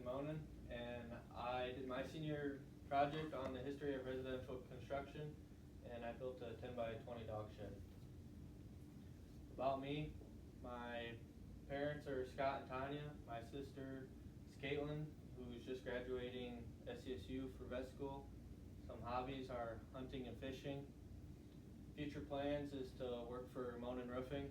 Mohnen, and I did my senior project on the history of residential construction, and I built a 10 by 20 dog shed. About me, my parents are Scott and Tanya. My sister is Caitlin, who's just graduating SCSU for vet school. Some hobbies are hunting and fishing. Future plans is to work for Mohnen Roofing.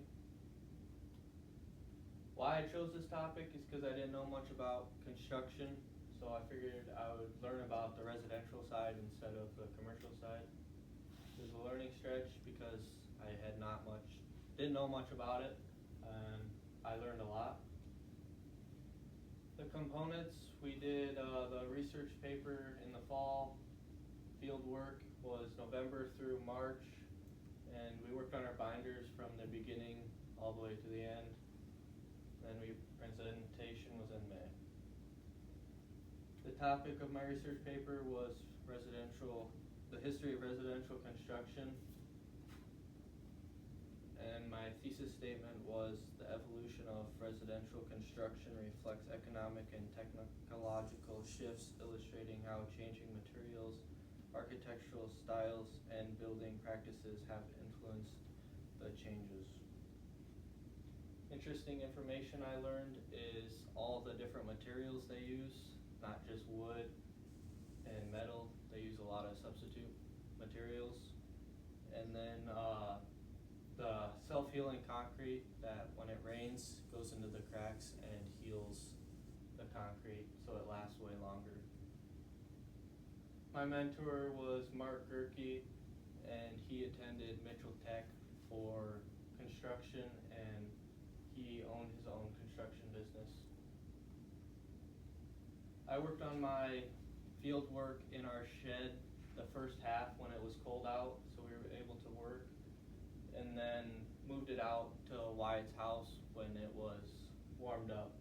Why I chose this topic is because I didn't know much about construction, so I figured I would learn about the residential side instead of the commercial side. It was a learning stretch because I didn't know much about it, and I learned a lot. The components, we did the research paper in the fall. Field work was November through March, and we worked on our binders from the beginning all the way to the end. Then presentation was in May. The topic of my research paper was the history of residential construction. And my thesis statement was the evolution of residential construction reflects economic and technological shifts, illustrating how changing materials, architectural styles, and building practices have influenced the changes. Interesting information I learned is all the different materials they use, not just wood and metal. They use a lot of substitute materials. And then the self-healing concrete that when it rains goes into the cracks and heals the concrete so it lasts way longer. My mentor was Mark Gerke, and he attended Mitchell Tech for construction, and he owned his own construction business. I worked on my field work in our shed the first half when it was cold out, so we were able to work, and then moved it out to Wyatt's house when it was warmed up.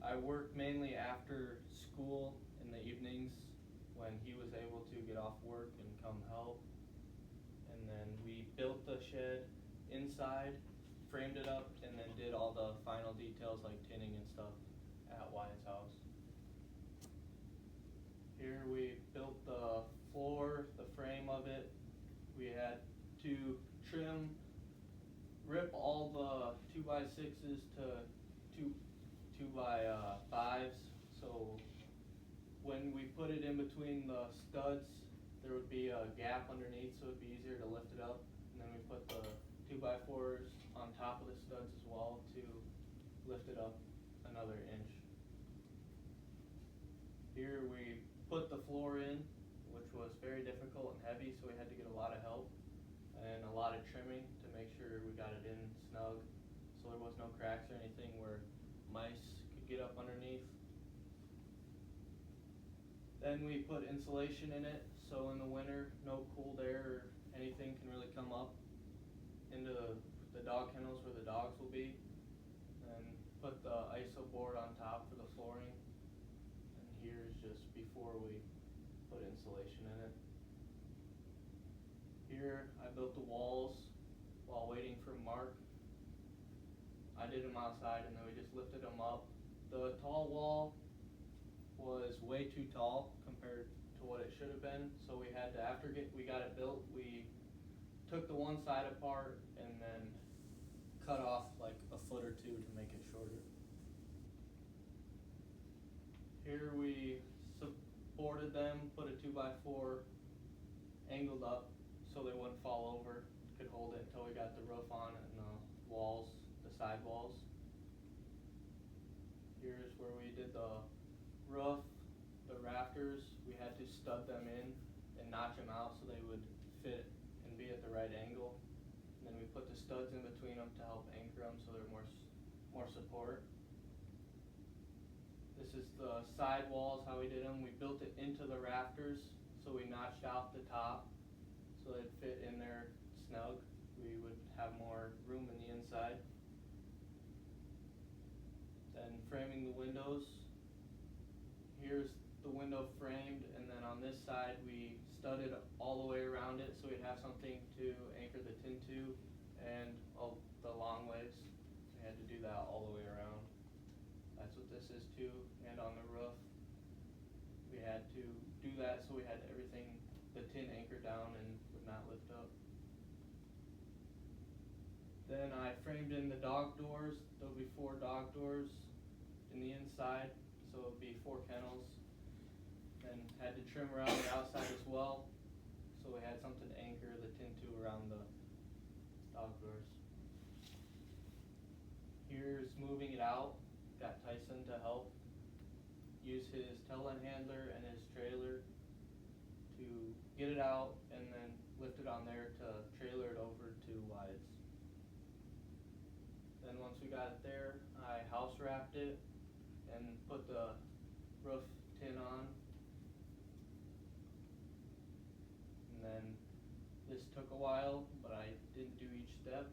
I worked mainly after school in the evenings when he was able to get off work and come help. And then we built the shed inside, framed it up, and then did all the final details like tinning and stuff at Wyatt's house. Here we built the floor, the frame of it. We had to rip all the 2x6s to 2x5s. So when we put it in between the studs, there would be a gap underneath, so it'd be easier to lift it up. And then we put the 2x4s on top of the studs as well to lift it up another inch. Here we put the floor in, which was very difficult and heavy, so we had to get a lot of help and a lot of trimming to make sure we got it in snug, so there was no cracks or anything where mice could get up underneath. Then we put insulation in it, so in the winter no cold air or anything can really come up into the dog kennels where the dogs will be. And put the iso board on top for the flooring. And here is just before we put insulation in it. Here I built the walls while waiting for Mark. I did them outside and then we just lifted them up. The tall wall was way too tall compared to what it should have been, so we had to, after we got it built, we took the one side apart and then cut off like a foot or two to make it shorter. Here we supported them, put a 2x4 angled up so they wouldn't fall over, could hold it until we got the roof on and the walls, the side walls. Here's where we did the roof, the rafters. We had to stud them in and notch them out so they would fit and be at the right angle. And then we put the studs in between them to help anchor them so they're more support. This is the side walls, how we did them. We built it into the rafters, so we notched out the top so they'd fit in there snug. We would have more room in the inside. Then framing the windows. Here's the window framed, and then on this side we studded all the way around it so we'd have something to anchor the tin to and all the long legs. We had to do that all the way around. That's what this is too, and on the roof. We had to do that, so we had everything, the tin anchored down and would not lift up. Then I framed in the dog doors. There'll be 4 dog doors in the inside, so it'll be 4 kennels. Then had to trim around the outside as well, so we had something to anchor the tin to around the dog doors. Here's moving it out. Got Tyson to help use his telehandler and his trailer to get it out and then lift it on there to trailer it over to Wides. Then once we got it there, I house wrapped it and put the roof tin on. And then this took a while, but I didn't do each step.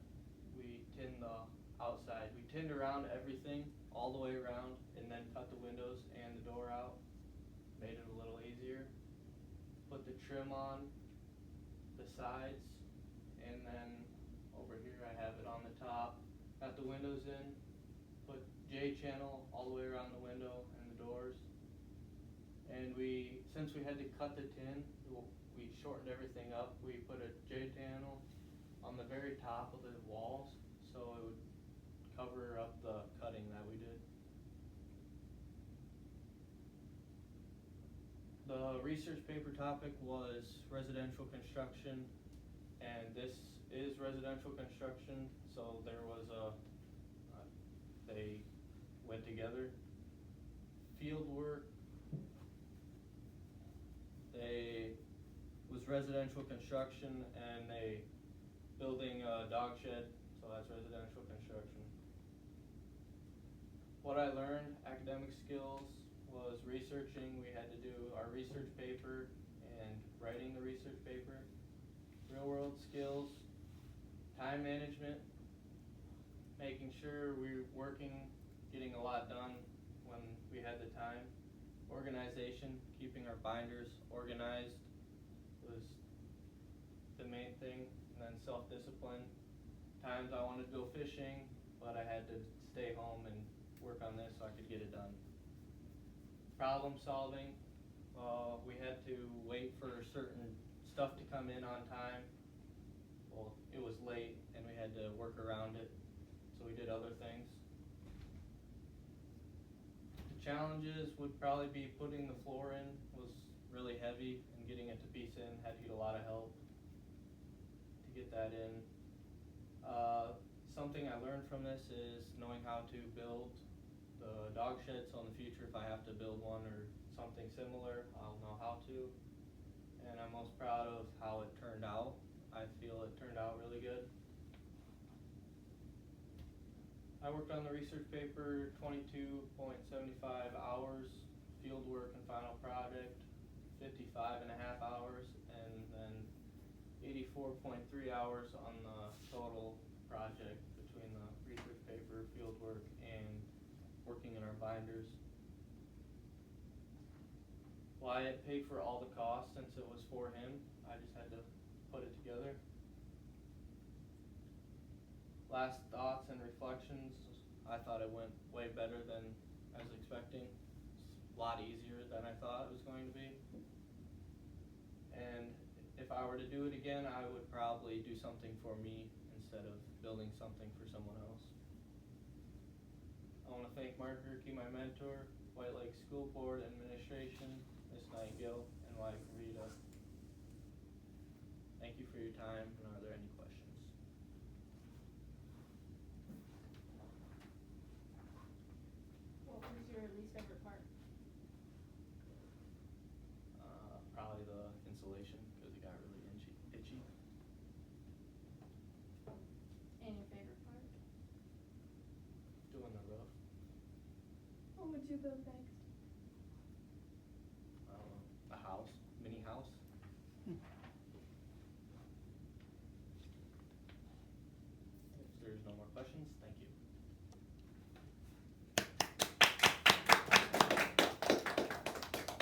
We tinned the outside. We tinned around everything, all the way around, and then cut the windows and the door out. Made it a little easier. Put the trim on the sides, and then over here I have it on the top. Got the windows in, put J-channel all the way around the window and the doors. And since we had to cut the tin, we shortened everything up. We put a J-channel on the very top of the walls, so it would cover up the cutting that we did. The research paper topic was residential construction, and this is residential construction, so there was they went together. Field work, was residential construction, and they building a dog shed, so that's residential construction. What I learned, academic skills, was researching. We had to do our research paper and writing the research paper. Real world skills, time management, making sure we're working, getting a lot done when we had the time. Organization, keeping our binders organized was the main thing. And then self-discipline. Times I wanted to go fishing, but I had to stay home and work on this so I could get it done. Problem solving, we had to wait for certain stuff to come in on time. Well, it was late and we had to work around it, so we did other things. The challenges would probably be putting the floor in, was really heavy, and getting it to piece in, had to get a lot of help to get that in. Something I learned from this is knowing how to build the dog shed, so in the future if I have to build one or something similar, I'll know how to. And I'm most proud of how it turned out. I feel it turned out really good. I worked on the research paper 22.75 hours, field work and final project 55.5 hours, and then 84.3 hours on the total project between the research paper, field work, and working in our binders. Wyatt paid for all the costs since it was for him. I just had to put it together. Last thoughts and reflections. I thought it went way better than I was expecting. It's a lot easier than I thought it was going to be. And if I were to do it again, I would probably do something for me instead of building something for someone else. I want to thank Mark Gerke, my mentor, White Lake School Board Administration, Ms. Nightingale, and wife Rita. Thank you for your time, and are there any questions? What was your least favorite part? Probably the insulation, because it got really itchy. And your favorite part? Doing the roof. What would you build back